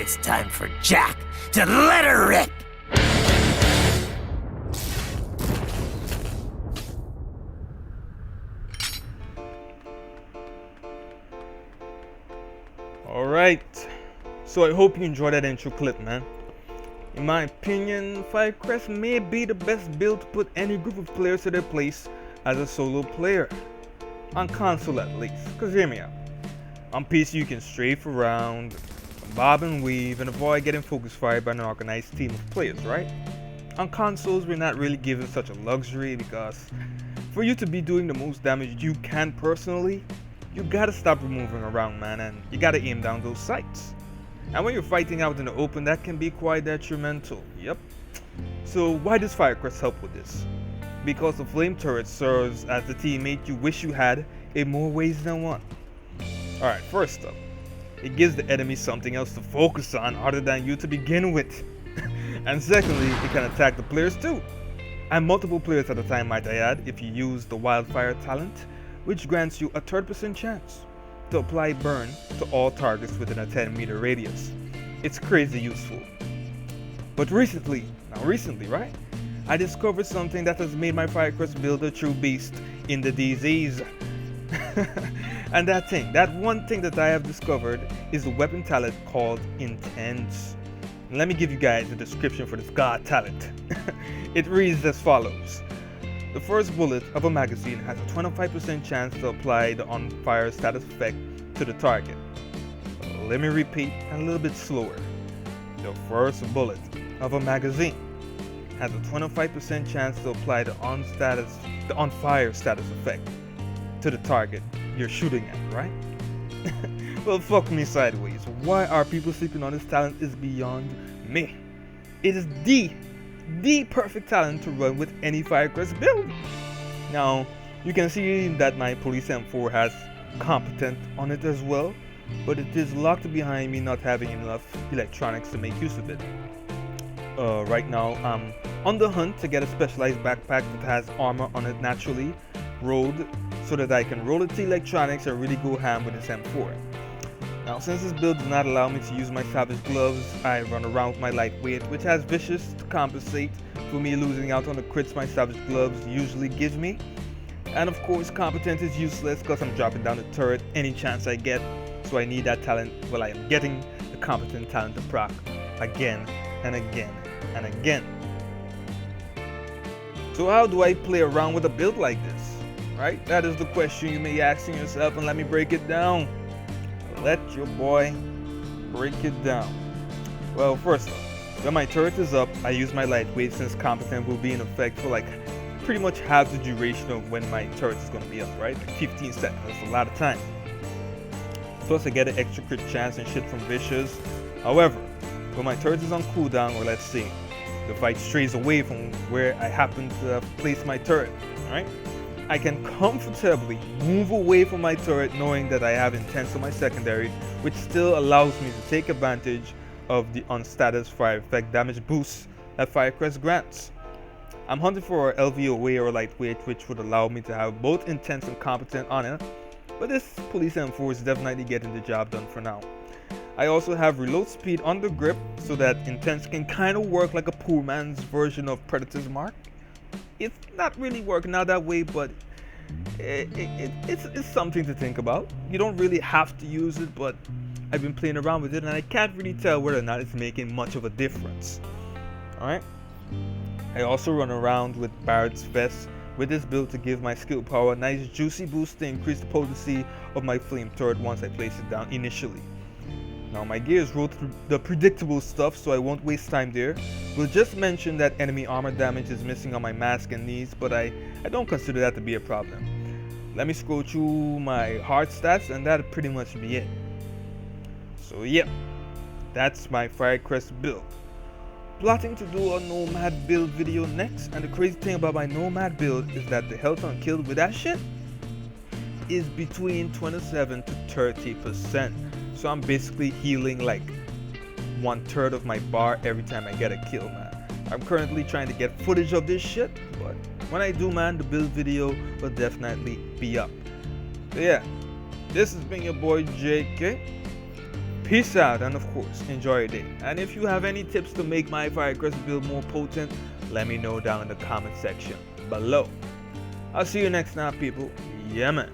it's time for Jack to let her rip! Alright, so I hope you enjoyed that intro clip, man. In my opinion, Firecrest may be the best build to put any group of players to their place as a solo player. On console at least, cause hear me out. On PC you can strafe around, bob and weave, and avoid getting focus fired by an organized team of players, right? On consoles we're not really given such a luxury because for you to be doing the most damage you can personally, you gotta stop moving around, man, and you gotta aim down those sights. And when you're fighting out in the open, that can be quite detrimental. Yep. So why does Firecrest help with this? Because the flame turret serves as the teammate you wish you had in more ways than one. Alright, first up, it gives the enemy something else to focus on other than you to begin with. And secondly, it can attack the players too. And multiple players at a time, might I add, if you use the wildfire talent, which grants you a 30% chance to apply burn to all targets within a 10-meter radius. It's crazy useful. But recently, right? I discovered something that has made my Firecrest build a true beast in the DZs. And that one thing that I have discovered is a weapon talent called Intense. Let me give you guys a description for this god talent. It reads as follows. The first bullet of a magazine has a 25% chance to apply the on fire status effect to the target. Let me repeat a little bit slower. The first bullet of a magazine has a 25% chance to apply the on fire status effect to the target you're shooting at, right? Well, fuck me sideways. Why are people sleeping on this talent is beyond me. It is the perfect talent to run with any Firecrest build. Now, you can see that my Police M4 has competent on it as well, but it is locked behind me not having enough electronics to make use of it. Right now, I'm on the hunt to get a specialized backpack that has armor on it naturally rolled so that I can roll it to electronics and really go ham with this M4. Now, since this build does not allow me to use my Savage gloves, I run around with my lightweight, which has Vicious to compensate for me losing out on the crits my Savage gloves usually give me. And of course, competent is useless because I'm dropping down the turret any chance I get, so I need that talent. Well, I am getting the competent talent to proc again and again and again. So how do I play around with a build like this? Right? That is the question you may be asking yourself, and let me break it down. Let your boy break it down. Well, first off, when my turret is up, I use my lightweight since competent will be in effect for like pretty much half the duration of when my turret is going to be up, right? Like 15 seconds, that's a lot of time. Plus I get an extra crit chance and shit from Vicious. However, when my turret is on cooldown, or let's see, the fight strays away from where I happen to place my turret, alright? I can comfortably move away from my turret knowing that I have Intense on my secondary, which still allows me to take advantage of the on-status fire effect damage boost that Firecrest grants. I'm hunting for an LVOA or lightweight, which would allow me to have both Intense and competent on it, but this Police M4 is definitely getting the job done for now. I also have reload speed on the grip so that Intense can kind of work like a poor man's version of Predator's Mark. It's not really working out that way, but it's something to think about. You don't really have to use it, but I've been playing around with it and I can't really tell whether or not it's making much of a difference. Alright? I also run around with Barrett's Vest with this build to give my skill power a nice juicy boost to increase the potency of my flame turret once I place it down initially. Now my gears roll through the predictable stuff, so I won't waste time there. We'll just mention that enemy armor damage is missing on my mask and knees, but I don't consider that to be a problem. Let me scroll through my hard stats and that'll pretty much be it. So yeah, that's my Firecrest build. Plotting to do a Nomad build video next, and the crazy thing about my Nomad build is that the health on kill with that shit is between 27 to 30%. So I'm basically healing like 1/3 of my bar every time I get a kill, man. I'm currently trying to get footage of this shit, but when I do, man, the build video will definitely be up. So yeah, this has been your boy JK. Peace out, and of course, enjoy your day. And if you have any tips to make my Firecrest build more potent, let me know down in the comment section below. I'll see you next time, people. Yeah, man.